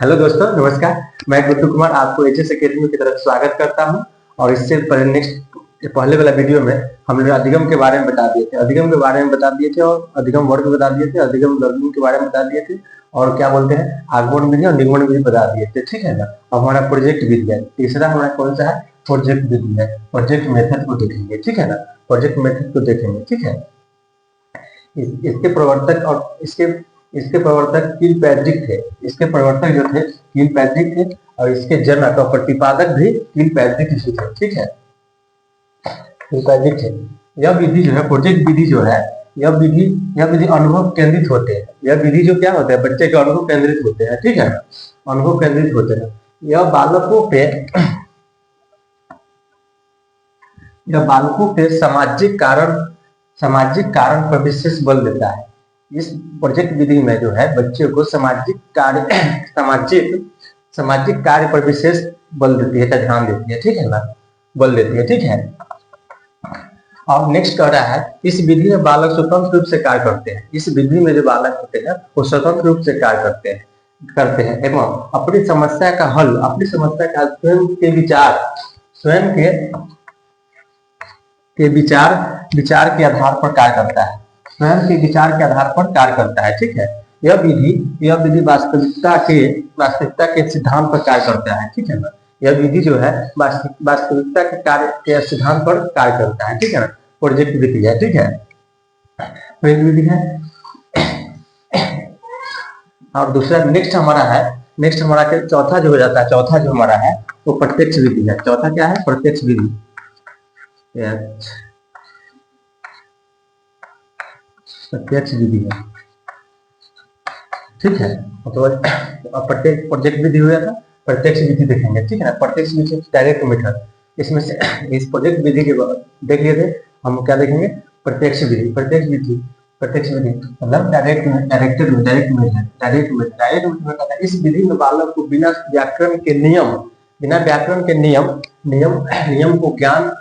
Hello दोस्तों, नमस्कार। मैं गुड्डू कुमार आपको एचएस एकेडमी की तरफ स्वागत करता हूं। और इससे पहले वाला वीडियो में हम लोग अधिगम के बारे में बता दिए थे, अधिगम के बारे में बता दिए थे और अधिगम वर्ग बता दिए थे, अधिगम लर्निंग के बारे में बता दिए थे और क्या बोलते हैं आगमन विधि और निगमन विधि बता दिए थे। ठीक है ना। अब हमारा प्रोजेक्ट विधि है, तीसरा हमारा कौन सा है? प्रोजेक्ट विधि है। प्रोजेक्ट मेथड को देखेंगे, ठीक है ना। प्रोजेक्ट मेथड को देखेंगे, ठीक है। इसके प्रवर्तक और इसके प्रवर्तक किलपैट्रिक थे। इसके प्रवर्तक जो थे किलपैट्रिक थे और इसके जनक और प्रतिपादक भी किलपैट्रिक ही थे। ठीक है, किलपैट्रिक थे। यह विधि जो है, प्रोजेक्ट विधि जो है, यह विधि अनुभव केंद्रित होते हैं। यह विधि जो क्या होता है, बच्चे के अनुभव केंद्रित होते हैं। ठीक है, अनुभव केंद्रित होते हैं। यह बालकों पे सामाजिक कारण पर विशेष बल देता है। इस प्रोजेक्ट विधि में जो है बच्चे को सामाजिक कार्य पर विशेष बल देती है, ध्यान देती है। ठीक है ना, बल देती है। ठीक है। और नेक्स्ट कह रहा है, इस विधि में बालक स्वतंत्र रूप से कार्य करते हैं। इस विधि में जो बालक होते हैं वो स्वतंत्र रूप से कार्य करते हैं एवं अपनी समस्या का स्वयं के विचार के आधार पर कार्य करता है। स्वयं के विचार के आधार पर कार्य करता है। ठीक है। यह विधि वास्तविकता के सिद्धांत पर कार्य करता है। ठीक है ना। यह विधि जो है वास्तविकता के कार्य के सिद्धांत पर कार्य करता है। ठीक है ना। प्रोजेक्ट विधि है। ठीक है, प्रोजेक्ट विधि है। और दूसरा नेक्स्ट हमारा चौथा जो हो जाता है, चौथा जो हमारा है वो प्रत्यक्ष विधि है। चौथा क्या है? प्रत्यक्ष विधि। प्रत्यक्ष विधि है। ठीक है, तो प्रत्येक प्रोजेक्ट विधि हो जाता, प्रत्यक्ष विधि देखेंगे। ठीक है ना। प्रत्यक्ष विधि डायरेक्ट मेथड, इसमें से इस प्रोजेक्ट विधि के देख लिए थे, हम क्या देखेंगे? प्रत्यक्ष विधि मतलब डायरेक्ट मेथड। इस विधि में बालक को बिना व्याकरण के नियम को ज्ञान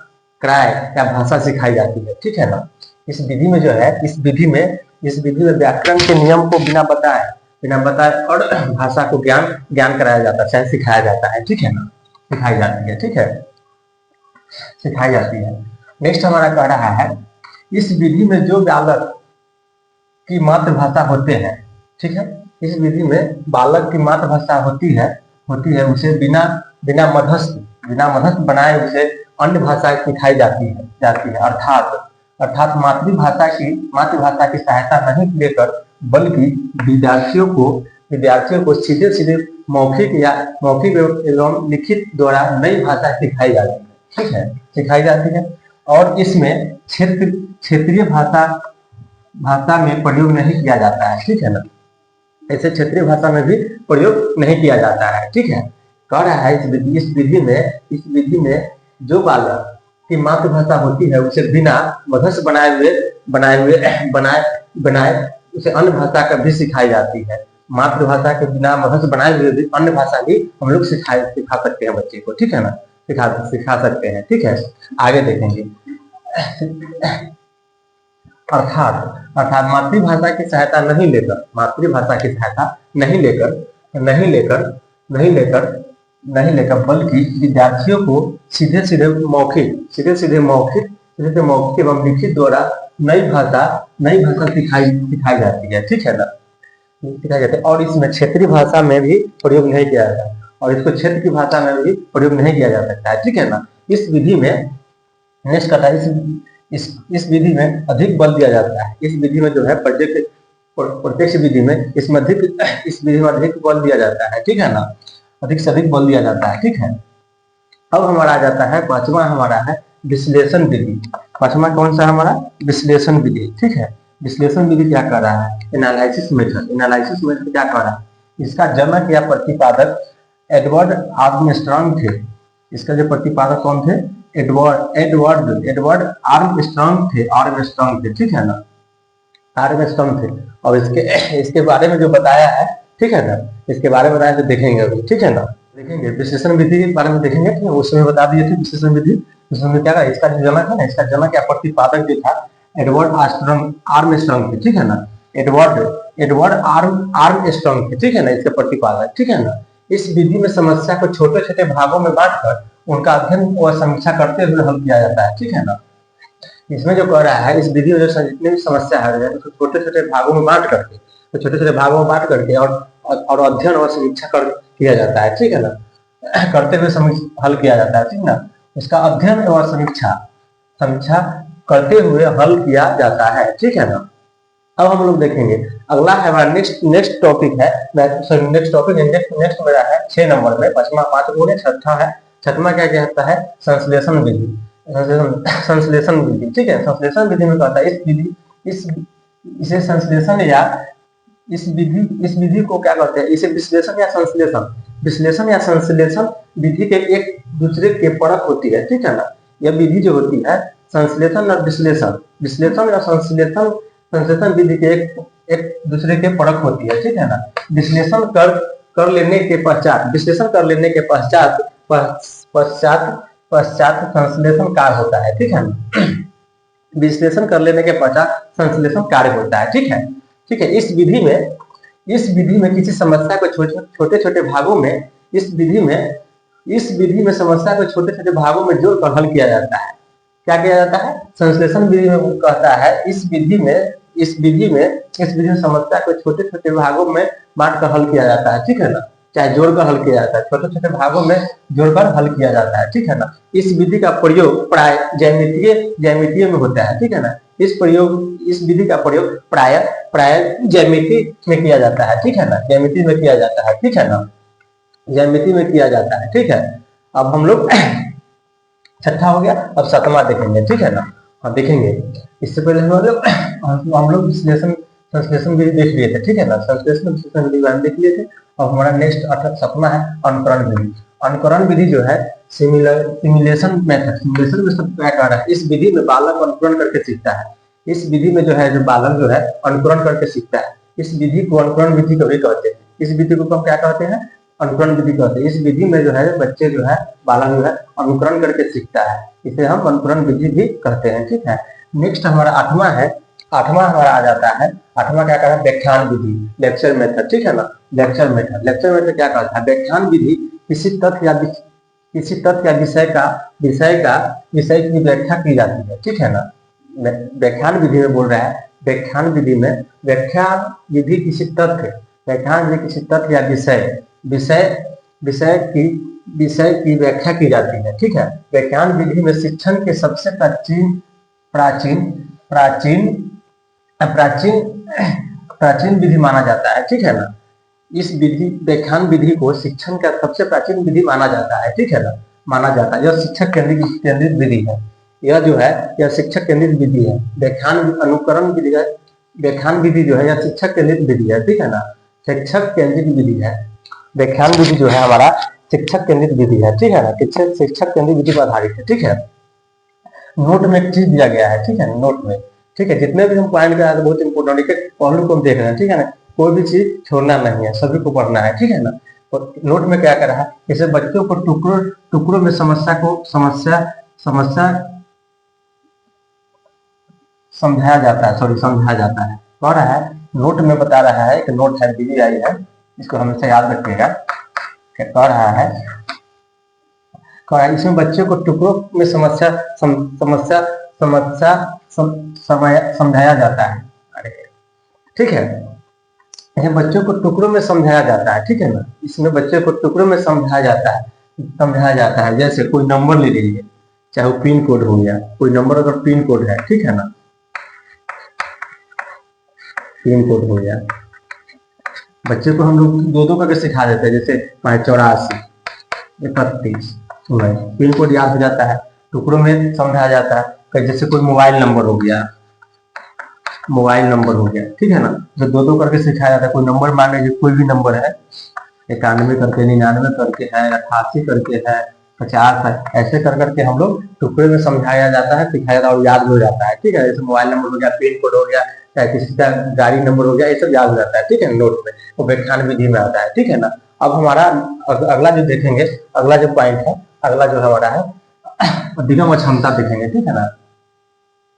कराए या भाषा सिखाई जाती है। ठीक है ना। इस विधि में जो है, इस विधि में व्याकरण के नियम को बिना बताए और भाषा को ज्ञान कराया जाता है, चाहे सिखाया जाता है। ठीक है ना, सिखाई जाती है। ठीक है, सिखाई जाती है। नेक्स्ट हमारा कह रहा है, इस विधि में जो बालक की मातृभाषा होते हैं, ठीक है, इस विधि में बालक की मातृभाषा होती है उसे बिना मध्यस्थ बनाए उसे अन्य भाषा सीखाई जाती है। अर्थात मातृभाषा की सहायता नहीं लेकर, बल्कि विद्यार्थियों को सीधे मौखिक एवं लिखित द्वारा नई भाषा सिखाई जाती है। ठीक है, सिखाई जाती है। और इसमें क्षेत्रीय भाषा में प्रयोग नहीं किया जाता है। ठीक है ना, ऐसे क्षेत्रीय भाषा में भी प्रयोग नहीं किया जाता है। ठीक है, कह रहा है इस विधि में जो बालक की मातृभाषा होती है उसे बिना मध्यस्थ बनाए उसे अन्य भाषा का भी सिखाई जाती है। मातृभाषा के बिना मध्यस्थ बनाए हुए भी अन्य भाषा भी हम लोग सिखा सकते हैं बच्चे को। ठीक है ना, सिखा सकते हैं। ठीक है, आगे देखेंगे। अर्थात मातृभाषा की सहायता नहीं लेकर बल्कि विद्यार्थियों को सीधे मौखिक एवं लिखित द्वारा नई भाषा सिखाई जाती है। ठीक है ना, सिखाई जाती है। और इसमें क्षेत्रीय भाषा में भी प्रयोग नहीं किया जाता और इसको क्षेत्र की भाषा में भी प्रयोग नहीं किया जा सकता है। ठीक है ना। इस विधि में नेक्स्ट कहता है, इस विधि में अधिक बल दिया जाता है। इस विधि में जो है प्रत्यक्ष विधि में इस विधि में अधिक बल दिया जाता है। ठीक है ना, अधिक से अधिक बल दिया जाता है। ठीक है। अब हमारा आ जाता है पांचवा, हमारा है विश्लेषण विधि। पांचवा कौन सा हमारा? विश्लेषण विधि। ठीक है, विश्लेषण विधि क्या कर रहा है? एनालिसिस मेथड क्या कर रहा है? इसका जनक या प्रतिपादक एडवर्ड आर्मस्ट्रांग थे। इसका जो प्रतिपादक कौन थे? एडवर्ड आर्मस्ट्रांग थे। ठीक है ना, आर्मस्ट्रांग थे। और इसके बारे में जो बताया है, ठीक है ना, इसके बारे में बताया तो देखेंगे अभी। ठीक है ना, देखेंगे विश्लेषण विधि के बारे में देखेंगे। उसमें बता दिए थे विश्लेषण विधि। उसमें क्या इसका जो जनक है ना, इसका जनक या प्रतिपादक जो था एडवर्ड आर्मस्ट्रांग थे। ठीक है ना, एडवर्ड आर्मस्ट्रांग थे। ठीक है ना, इसके प्रतिपादक। ठीक है ना, इस विधि में समस्या को छोटे छोटे भागों में बांटकर उनका अध्ययन व समीक्षा करते हुए हल किया जाता है, ठीक है ना। इसमें जो कह रहा है, इस विधि में जो जितनी भी समस्या है उसको छोटे छोटे भागों में बांट करके, तो छोटे छोटे भागों में बांट करके और अध्ययन और समीक्षा किया जाता है, ठीक है ना, करते हुए हल किया जाता है, ठीक ना। इसका अध्ययन और समीक्षा करते हुए हल किया जाता है, ठीक है ना। अब हम लोग देखेंगे अगला है हमारा नेक्स्ट टॉपिक है, नेक्स्ट मेरा है 6 नंबर में, 5 हो गया, छठवां क्या कहता है, संश्लेषण विधि। संश्लेषण विधि, ठीक है। संश्लेषण विधि में कहता है इसे संश्लेषण या इस विधि को क्या कहते हैं, इसे विश्लेषण या संश्लेषण विधि के एक दूसरे के परख होती है, ठीक है ना। यह विधि जो होती है संश्लेषण और विश्लेषण और संश्लेषण विधि के एक दूसरे के परख होती है, ठीक है ना। विश्लेषण कर लेने के पश्चात संश्लेषण कार्य होता है, ठीक है ना। विश्लेषण कर लेने के पश्चात संश्लेषण कार्य होता है, ठीक है। इस विधि में किसी समस्या को छोटे छोटे भागों में समस्या को छोटे छोटे भागों में जोड़कर हल किया जाता है। क्या किया जाता है, संश्लेषण विधि में कहता है इस विधि में समस्या को छोटे छोटे भागों में बांटकर हल किया जाता है, ठीक है ना। चाहे जोड़कर हल किया जाता है, छोटे छोटे भागों में जोड़कर हल किया जाता है, ठीक है ना। इस विधि का प्रयोग प्राय ज्यामितीय में होता है, ठीक है ना। इस विधि का प्रयोग प्राय ज्यामिति में किया जाता है, ठीक है ना। ज्यामिति में किया जाता है, ठीक है ना। ज्यामिति में किया जाता है, ठीक है। अब हम लोग छठा हो गया, अब सातवां देखेंगे, ठीक है ना। हाँ देखेंगे, इससे पहले हम लोग संश्लेषण विधि देख लिए थे, ठीक है ना। संश्लेषण विधि देख लिए थे। अब हमारा नेक्स्ट सातवां है अनुकरण विधि। अनुकरण विधि जो है सिमुलेशन मेथड, सिमुलेशन में सब क्या कह रहा है, इस विधि में बालक अनुकरण करके सीखता है। इस विधि में जो है जो बालक जो है अनुकरण करके सीखता है, इस विधि को अनुकरण विधि कभी कहते हैं। इस विधि को हम क्या कहते हैं, अनुकरण विधि कहते हैं। इस विधि में जो है बच्चे जो है बालक जो है अनुकरण करके सीखता है, इसे हम अनुकरण विधि भी कहते हैं, ठीक है। नेक्स्ट हमारा आठवां हमारा आ जाता है, आठवां क्या कहता है, व्याख्यान विधि, लेक्चर मेथड, ठीक है ना। लेक्चर मेथड क्या कहता है, व्याख्यान विधि किसी तथ्य या विषय की व्याख्या की जाती है, ठीक है ना। व्याख्यान विधि में बोल रहा है, व्याख्यान विधि किसी तथ्य या विषय की व्याख्या की जाती है, ठीक है। व्याख्यान विधि में शिक्षण के सबसे प्राचीन विधि माना जाता है, ठीक है ना। इस व्याख्यान विधि को शिक्षण का सबसे प्राचीन विधि माना जाता है, ठीक है ना, माना जाता है। यह शिक्षक केंद्रित विधि है, यह शिक्षक केंद्रित विधि है। अनुकरण विधि है, व्याख्यान विधि जो है यह शिक्षक केंद्रित विधि है, ठीक है ना। शिक्षक केंद्रित विधि है, व्याख्यान विधि जो है हमारा शिक्षक केंद्रित विधि है, ठीक है ना। शिक्षक केंद्रित विधि पर आधारित है, ठीक है। नोट में एक चीज दिया गया है, ठीक है, नोट में, ठीक है। जितने भी हम पॉइंट का बहुत इंपोर्टेंट है, पहलू को हम देख रहे हैं, ठीक है ना। कोई भी चीज छोड़ना नहीं है, सभी को पढ़ना है, ठीक है ना। और नोट में क्या कर रहा है, जैसे बच्चों को टुकड़ों में समस्या समझाया जाता है, कह रहा है नोट में बता रहा है, एक नोट है विधि आई है, इसको हमेशा याद रखिएगा। कह रहा है इसमें बच्चों को टुकड़ों में समझाया जाता है, ठीक है। इसमें बच्चों को टुकड़ों में समझाया जाता है, ठीक है ना। इसमें बच्चों को टुकड़ों में समझाया जाता है। जैसे कोई नंबर ले लीजिए, चाहे वो पिन कोड हो गया, कोई नंबर अगर पिन कोड है, ठीक है ना, पिन कोड हो गया, बच्चे को हम लोग दो करके सिखा देते हैं। जैसे 84 31 पिन कोड याद हो जाता है, टुकड़ों में समझाया जाता है। जैसे कोई मोबाइल नंबर हो गया, ठीक है ना, जो दो करके सिखाया जाता है। कोई नंबर मान लीजिए, कोई भी नंबर है, 91 करके, 99 करके है, 88 करके है, 50 है, ऐसे करके हम लोग टुकड़े में समझाया जाता है, सिखाया जाता है और याद हो जाता है, ठीक है। जैसे मोबाइल नंबर हो गया, पिन कोड हो गया, चाहे किसी का गाड़ी नंबर हो गया, ये सब याद हो जाता है, ठीक है, नोट में। वो व्याख्यान विधि में आता है, ठीक है ना। अब हमारा अगला जो देखेंगे, अगला जो पॉइंट है, अगला जो हमारा है अधिगम क्षमता देखेंगे, ठीक है ना।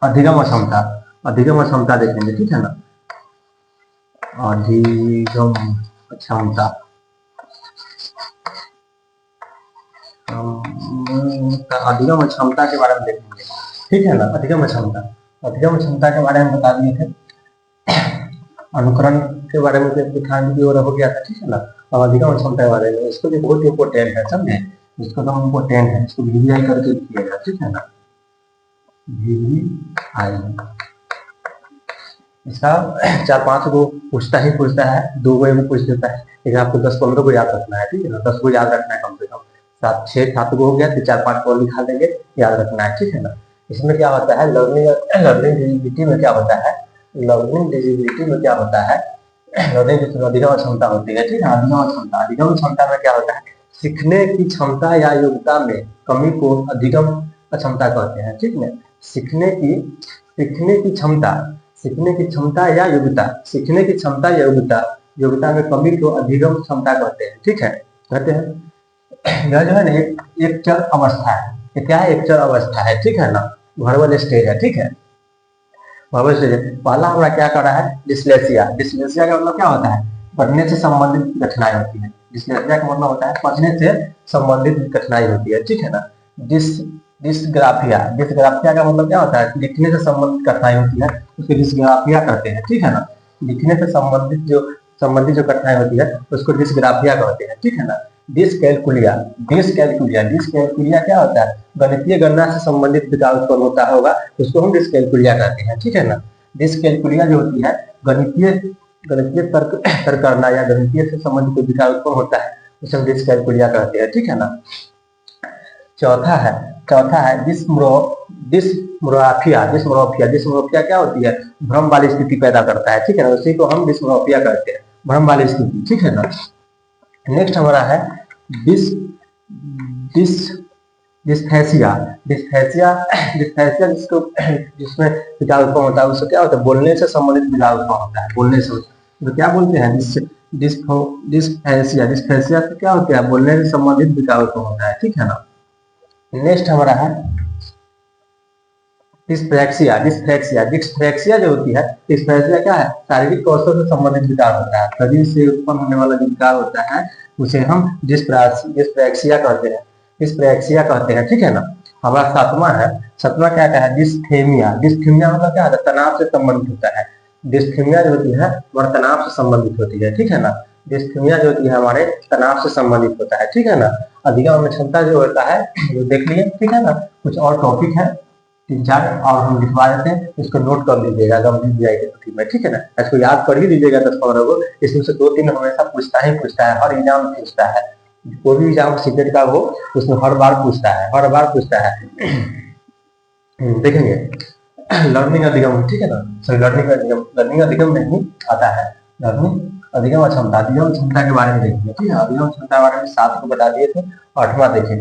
अधिगम क्षमता देखेंगे, ठीक है ना। अधिगम क्षमता अधिगम क्षमता के बारे में देखेंगे, ठीक है ना। अधिगम क्षमता के बारे में बता दिए थे, अनुकरण के बारे में दिखाने की ओर हो गया था, ठीक है ना। और अधिगम क्षमता के बारे में, इसको भी बहुत इंपॉर्टेंट है, समझे, इसको तो इंपॉर्टेंट है, इसको VVI करके लिखिएगा, ठीक है ना, VVI। इसका 4-5 को पूछता है, 2 को भी पूछ देता है, लेकिन आपको 10-15 को याद रखना है, ठीक है ना, 10 को याद रखना है कम से कम, 7-6-7 को हो गया तो 4-5 को लिखा देंगे, याद रखना है, ठीक है ना। इसमें क्या होता है, लर्निंग डिजिबिलिटी में क्या होता है, लर्निंग डिजिबिलिटी में क्या होता है, लर्निंग अधिगम क्षमता होती है, ठीक है। अधिगम क्षमता में क्या होता है, सीखने की क्षमता या योग्यता में कमी को अधिगम क्षमता कहते हैं, ठीक है। सीखने की क्षमता या योग्यता में कमी को अधिगम क्षमता कहते हैं, ठीक है, कहते हैं। यह जो है ना एक चर अवस्था है, ये क्या है, एक चर अवस्था है, ठीक है ना, वर्बल स्टेज है, ठीक है, वर्बल स्टेज। पहला हमारा क्या कर रहा है, डिस्लेक्सिया का मतलब क्या होता है, पढ़ने से संबंधित कठिनाई होती है। डिस्लेक्सिया का मतलब होता है पढ़ने से संबंधित कठिनाई होती है, ठीक है ना। डिस्ग्राफिया का मतलब क्या होता है, लिखने से संबंधित कठिनाई होती है, उसको डिस्ग्राफिया कहते हैं, ठीक है ना। लिखने से संबंधित जो कठिनाई होती है उसको डिस्ग्राफिया कहते हैं, ठीक है ना। डिसकैलकुलिया क्या होता है, गणितीय गणना से संबंधित विकार उत्पन्न होता होगा, उसको हम डिसकैलकुलिया कहते हैं, ठीक है ना। डिसकैलकुलिया जो होती है गणितीय तर्क करना या गणितीय से संबंधित कोई विकार उत्पन्न होता है, उसे हम डिसकैलकुलिया कहते हैं, ठीक है ना। चौथा है डिस्मोरोफिया क्या होती है, भ्रम वाली स्थिति पैदा करता है, ठीक है ना, उसी को हम डिस्मोरोफिया कहते हैं, भ्रम वाली स्थिति, ठीक है ना। नेक्स्ट हमारा है डिस्फेसिया जिसमें विकार उत्पन्न होता है, उसको क्या होता है, बोलने से संबंधित विकार उत्पन्न होता है, बोलने से, तो क्या बोलते हैं, डिस्फेसिया से क्या होता है, बोलने से संबंधित विकार उत्पन्न होता है, ठीक है ना। नेक्स्ट हमारा है डिस्फेक्सिया जो होती है, डिस्फेक्सिया क्या है, शारीरिक कौशल से संबंधित विकार होता है, शरीर से उत्पन्न होने वाला जो विकार होता है उसे हम डिस्फेक्सिया कहते हैं, ठीक है ना। हमारा सातवां क्या है, डिस्थेमिया मतलब क्या है, तनाव से संबंधित होता है। डिस्थेमिया जो होती है वह तनाव से संबंधित होती है, ठीक है ना। डिस्थेमिया जो होती है हमारे तनाव से संबंधित होता है, ठीक है ना। अधिगम क्षमता जो होता है वो देख लिए, ठीक है ना। कुछ और टॉपिक है 3-4 और हम लिखवा देते हैं, इसको नोट कर लीजिएगा में, ठीक है ना। इसको याद कर ही लीजिएगा 10-15 को, इसमें से 2-3 हमेशा पूछता है, हर एग्जाम पूछता है, कोई भी एग्जाम सीटेट का हो उसमें हर बार पूछता है। देखेंगे लर्निंग अधिगम, ठीक है ना, लर्निंग अधिगम नहीं आता है, लर्निंग अधिगम क्षमता के बारे में देखेंगे, ठीक है। अधिगम क्षमता के बारे में 7 को बता दिए थे। 8वां देखें,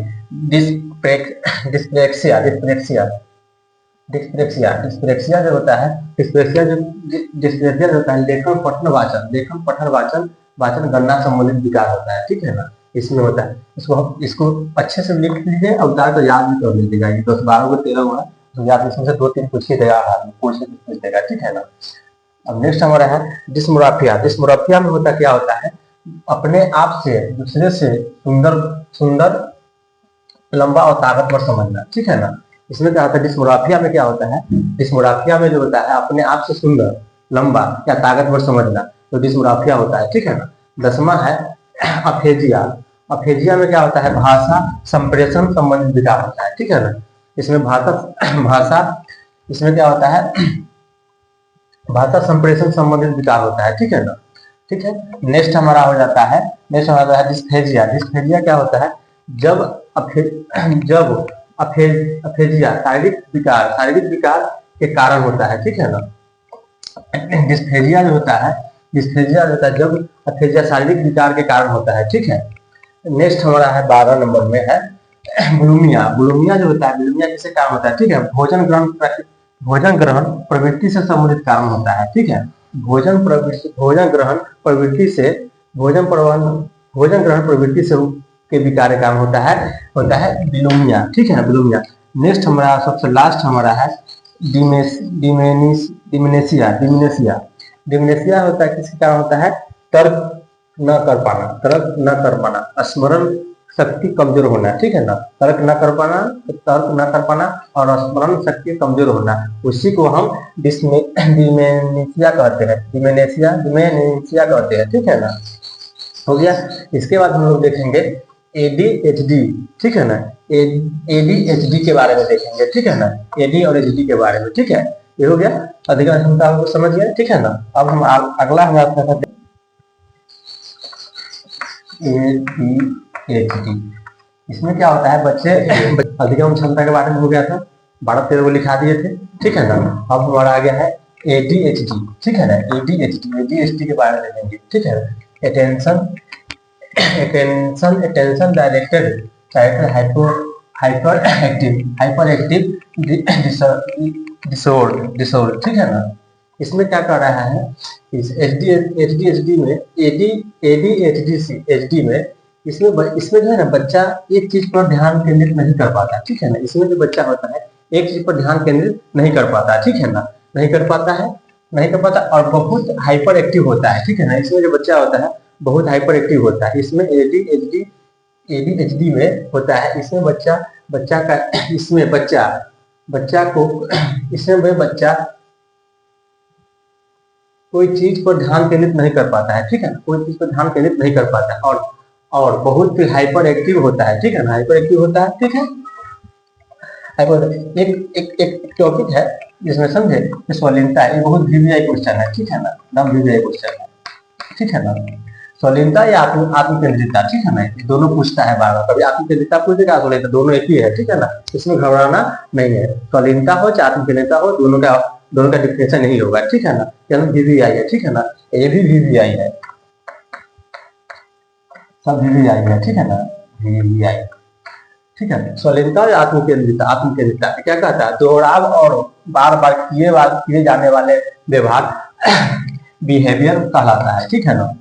डिस्प्रेक्सिया जो होता है, लेखन पठन वाचन गणना संबंधित विकार होता है, ठीक है ना, इसमें होता है। इसको अच्छे से लिख लीजिए, अवतार तो याद भी कर लीजिएगा, 10-12 को 13 हुआ तो याद, इसमें से 2-3 पूछ ही देगा, पूछ देगा, ठीक है ना। अब नेक्स्ट हमारा है डिस्मोरोफिया में क्या होता है, अपने आप से दूसरे से सुंदर लंबा और ताकतवर समझना, ठीक है ना। इसमें क्या होता है, डिस्मोरोफिया में क्या होता है, डिस्मोरोफिया में जो होता है अपने आप से सुंदर लंबा या ताकतवर समझना, तो डिस्मोरोफिया होता है, ठीक है ना। 10वां है अफेजिया में क्या होता है, भाषा संप्रेषण संबंधित विकार होता है, ठीक है ना। इसमें इसमें क्या होता है, भाषा संप्रेषण संबंधित विकार होता है, ठीक है ना, ठीक है। नेक्स्ट हमारा हो जाता है डिस्फेजिया क्या होता है, जब अफेजिया शारीरिक विकार के कारण होता है, ठीक है ना। डिस्फेजिया जो होता है जब अफेजिया शारीरिक विकार के कारण होता है, ठीक है। नेक्स्ट हमारा है 12 नंबर में है बुलिमिया जो होता है, बुलिमिया किससे कारण होता है, ठीक है, भोजन ग्रहण प्रवृत्ति से संबंधित कारण होता है, ठीक है। भोजन ग्रहण प्रवृत्ति से के विकार कारण होता है बुलिमिया, ठीक है ना, बुलिमिया। नेक्स्ट हमारा सबसे लास्ट हमारा है डिमेनेशिया होता है, किसके कारण होता है, तर्क न कर पाना, शक्ति कमजोर होना, ठीक है ना, तर्क न कर पाना और स्मरण शक्ति कमजोर होना, उसी को हम डिमेंशिया कहते हैं, डिमेंशिया कहते हैं, ठीक है ना। हो गया। इसके बाद हम लोग देखेंगे ADHD, ठीक है ना, ADHD के बारे में देखेंगे, ठीक है ना, AD और HD के बारे में, ठीक है। ये हो गया अधिकार क्षमता, आपको समझ गया, ठीक है ना। अब हम अगला हम आपका ADHD, इसमें क्या होता है बच्चे, अधिगम क्षमता के बारे में हो गया था, 12-13 को लिखा दिए थे, ठीक है ना। अब हमारा आ गया है ADHD, ठीक है ना, ADHD के बारे में देखेंगे, ठीक है ना। Attention directed hyper active disorder, ठीक है ना। इसमें क्या कर रहा है, इस ADHD में, ADHD में, इसमें जो है ना बच्चा एक चीज पर ध्यान केंद्रित नहीं कर पाता, ठीक है ना। इसमें जो बच्चा होता है एक चीज पर ध्यान केंद्रित नहीं कर पाता, ठीक है ना, नहीं कर पाता और बहुत हाइपर एक्टिव होता है, ठीक है ना। इसमें जो बच्चा होता है बहुत हाइपर एक्टिव होता है, इसमें ADHD में होता है। इसमें बच्चा कोई चीज पर ध्यान केंद्रित नहीं कर पाता है, ठीक है ना, कोई चीज पर ध्यान केंद्रित नहीं कर पाता है और बहुत हाइपर एक्टिव होता है, ठीक है ना, हाइपर एक्टिव होता है, ठीक है। एक टॉपिक है जिसमें समझे स्वाधीनता, ये बहुत VVI क्वेश्चन है, ठीक है ना, एकदम VVI क्वेश्चन है, ठीक है ना। स्वाधीनता या आत्मकेंद्रितता, ठीक है ना, ये दोनों पूछता है बार बार, कभी आत्मकेंद्रितता पूछेगा, स्वाधीनता, दोनों एक ही है, ठीक है ना, इसमें घबराना नहीं है। स्वाधीनता हो चाहे आत्मकेंद्रितता हो, दोनों का डिफिनेशन नहीं होगा, ठीक है ना। VVI है, ठीक है ना, ये भी VVI है, सब VVI है, ठीक है ना, VVI, ठीक है। स्वाधीनता या आत्मकेंद्रितता क्या कहता है, दोहराव और बार बार किए जाने वाले व्यवहार बिहेवियर कहलाता है, ठीक है ना।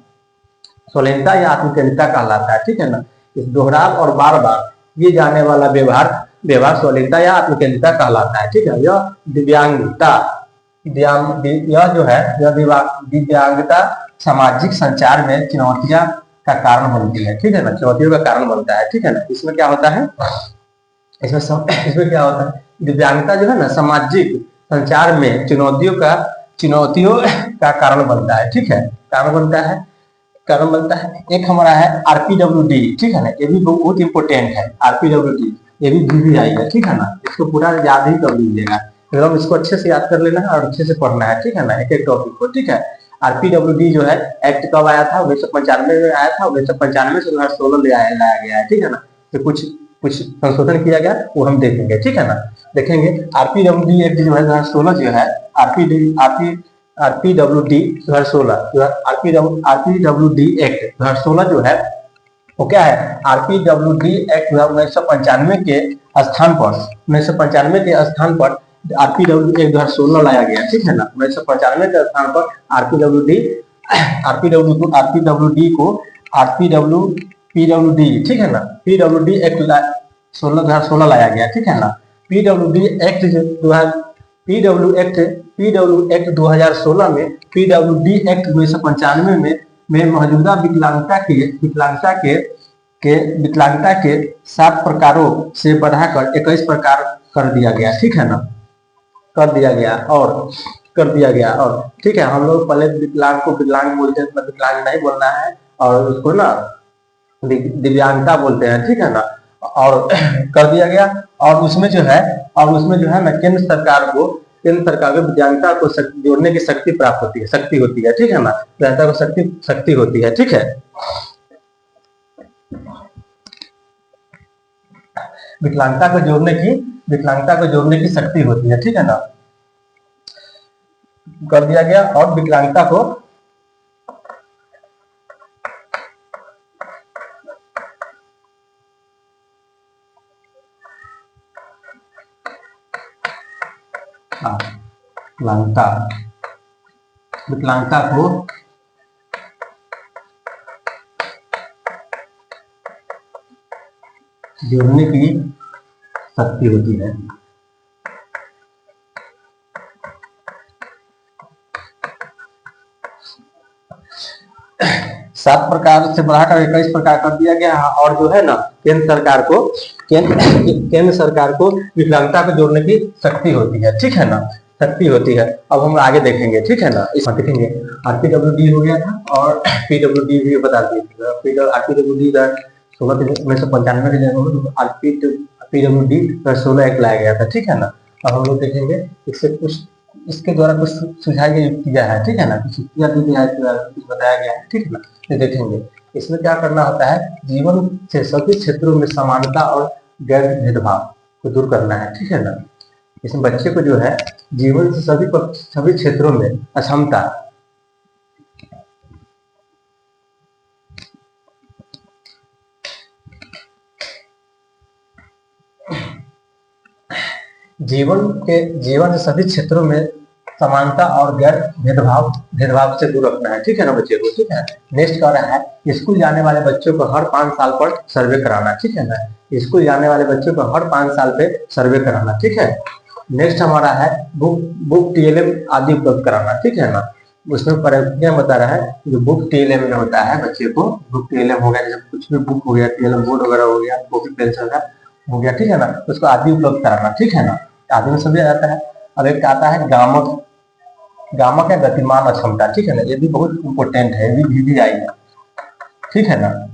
स्वाधीनता या आत्मकेंद्रितता कहलाता है, ठीक है ना। इस दोहराव और बार बार किए जाने वाला व्यवहार स्वाधीनता या आत्मकेंद्रितता कहलाता है, ठीक है। यह दिव्यांगता, यह जो है दिव्यांगता सामाजिक संचार में चुनौतियां का कारण बनती है, ठीक है ना, चुनौतियों का कारण बनता है, ठीक है ना। इसमें क्या होता है, इसमें क्या होता है, दिव्यांगता जो है ना सामाजिक संचार में चुनौतियों का कारण बनता है, ठीक है, कारण बनता है। एक हमारा है RPWD, ठीक है ना, ये भी बहुत इंपॉर्टेंट है, RPWD, ये भी VVI है, ठीक है ना। इसको पूरा याद ही कर लीजिएगा, एकदम इसको अच्छे से याद कर लेना है और अच्छे से पढ़ना है, ठीक है ना, एक टॉपिक को, ठीक है। RPWD जो है एक्ट कब आया था, 1995 में आया था, 1995 से 2016 लाया गया है, ठीक है ना। तो कुछ संशोधन किया गया, वो हम देखेंगे, ठीक है ना, देखेंगे। RPWD एक्ट जो है 2016 जो है, RPWD 2016 RPWD एक्ट 2016 जो है वो क्या है, RPWD एक्ट 1995 के स्थान पर RPWD एक्ट 2016 लाया गया, ठीक है ना। 1995 के स्थान पर PWD, ठीक है ना, PWD एक्ट 2016 लाया गया, ठीक है ना। PWD एक्ट 2016 में, PWD एक्ट 1995 में मौजूदा विकलांगता के 7 प्रकारों से बढ़ाकर 21 प्रकार कर दिया गया, ठीक है ना, कर दिया गया और ठीक है। हम लोग पहले विकलांग को विकलांग बोलते हैं, मतलब विकलांग नहीं बोलना है और उसको ना दिव्यांगता बोलते हैं, ठीक है ना, और कर दिया गया। और उसमें जो है ना केंद्र सरकार को दिव्यांगता को जोड़ने की शक्ति प्राप्त होती है, ठीक है ना, दिव्यांगता को शक्ति होती है, ठीक है। विकलांगता को जोड़ने की शक्ति होती है, ठीक है ना, कर दिया गया। और विकलांगता को विकलांगता को जोड़ने की शक्ति होती है। 7 प्रकार से बढ़ाकर 21 प्रकार कर दिया गया। और जो है ना केंद्र सरकार को विकलांगता को जोड़ने की शक्ति होती है, ठीक है ना, शक्ति होती है। अब हम आगे देखेंगे, ठीक है ना, इसमें देखेंगे आरपीडब्ल्यूडी हो गया था और पीडब्ल्यूडी भी बता दिए। आरपीडब्ल्यूडी 16/1995 के आरपीडब्ल्यूडी 16 एक्ट लाया गया था, ठीक है ना। अब हम लोग देखेंगे इससे कुछ इसके द्वारा कुछ सुझाई गई युक्तियां है, ठीक है ना, कुछ युक्तियां दी गई है, कुछ बताया गया है, ठीक है ना। ये देखेंगे इसमें क्या करना होता है, जीवन से सभी क्षेत्रों में समानता और गैर भेदभाव को दूर करना है, ठीक है ना। इसमें बच्चे को जो है जीवन से सभी क्षेत्रों में अक्षमता जीवन से सभी क्षेत्रों में समानता और गैर भेदभाव से दूर रखना है, ठीक है ना बच्चे को, ठीक है। नेक्स्ट कह रहा है स्कूल जाने वाले बच्चों को हर 5 साल पर सर्वे कराना, ठीक है ना। स्कूल जाने वाले बच्चों को हर 5 साल पे सर्वे कराना, ठीक है। नेक्स्ट हमारा है बुक टीएलएम आदि उपलब्ध कराना, ठीक है ना। उसमें प्रक्रिया बता रहा है जो बुक टीएलएम में होता है, बच्चे को बुक टीएलएम हो गया, जैसे कुछ भी बुक हो गया, टीएलएम बोर्ड वगैरह हो गया, कॉपी पेंसिल का हो गया, ठीक है ना, उसको आदि उपलब्ध कराना, ठीक है ना। आदि में सभी आ जाता है। अब एक आता है गामक या गतिमान अक्षमता, ठीक है ना, ये भी बहुत इंपॉर्टेंट है, ये भी आई है, ठीक है ना।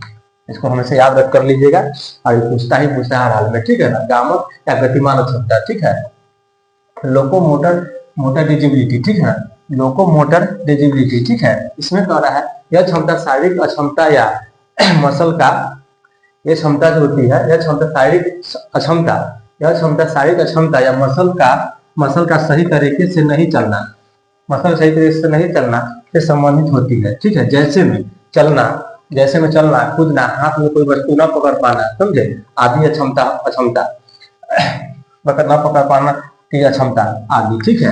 इसको हमेशा याद रख कर लीजिएगा और पूछता ही हर हाल में, ठीक है ना। गामक या गतिमान अक्षमता, ठीक है। लोकोमोटर डिजेबिलिटी, ठीक है, लोकोमोटर डिजेबिलिटी, ठीक है। इसमें कह रहा है यह क्षमता शारीरिक अक्षमता या मसल का, यह क्षमता जो होती है, यह क्षमता शारीरिक अक्षमता या मसल का सही तरीके से नहीं चलना, मसल सही तरीके से नहीं चलना से संबंधित होती है, ठीक है। जैसे में चलना, कूदना, हाथ में कोई वस्तु न पकड़ पाना, समझे, आदि अक्षमता न पकड़ पाना की अक्षमता आदि, ठीक है,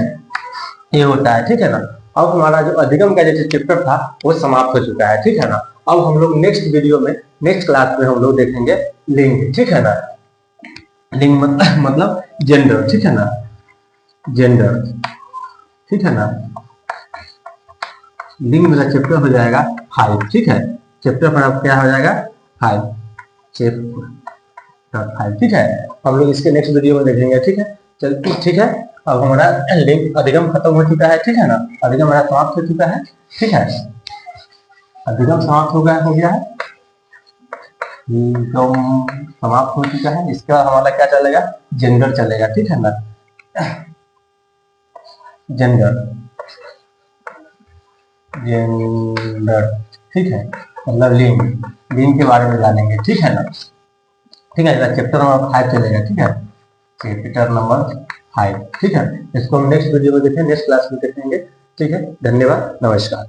ये होता है, ठीक है ना। अब हमारा जो अधिगम का जैसे चैप्टर था वो समाप्त हो चुका है, ठीक है ना। अब हम लोग नेक्स्ट वीडियो में, नेक्स्ट क्लास में हम लोग देखेंगे लिंग, ठीक है ना। लिंग मतलब जेंडर, ठीक है ना, जेंडर, ठीक है ना। लिंग मेरा चैप्टर हो जाएगा 5, ठीक है। चैप्टर पर अब क्या हो जाएगा 5, चैप्टर 5, ठीक है। हम लोग इसके नेक्स्ट वीडियो में देखेंगे, ठीक है। चलिए ठीक है। अब हमारा लिंग अधिगम खत्म हो चुका है, ठीक है ना, अधिगम हमारा समाप्त हो चुका है, ठीक है। अधिगम समाप्त हो गया है, समाप्त हो चुका है। इसका हमारा क्या चलेगा, जेंडर चलेगा, ठीक है ना, जेंडर, ठीक है, मतलब लिंग के बारे में जानेंगे, ठीक है ना, ठीक है। चैप्टर नंबर 5 चलेगा, ठीक है, चैप्टर नंबर 5, ठीक है। इसको हम नेक्स्ट वीडियो में देखेंगे, नेक्स्ट क्लास में देखेंगे, ठीक है। धन्यवाद, नमस्कार।